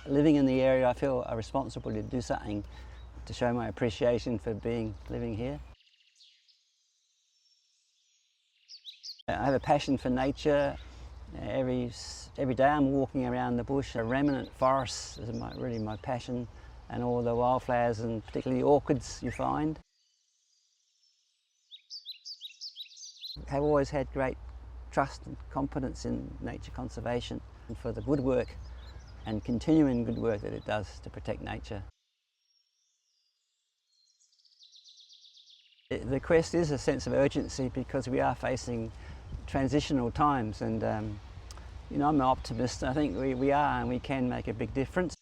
living in the area, I feel responsible to do something to show my appreciation for living here. I have a passion for nature. Every day I'm walking around the bush. Remnant forests is really my passion, and all the wildflowers and particularly orchids you find. I've always had great trust and confidence in nature conservation and for the good work and continuing good work that it does to protect nature. The quest is a sense of urgency because we are facing transitional times, and I'm an optimist. I think we are, and we can make a big difference.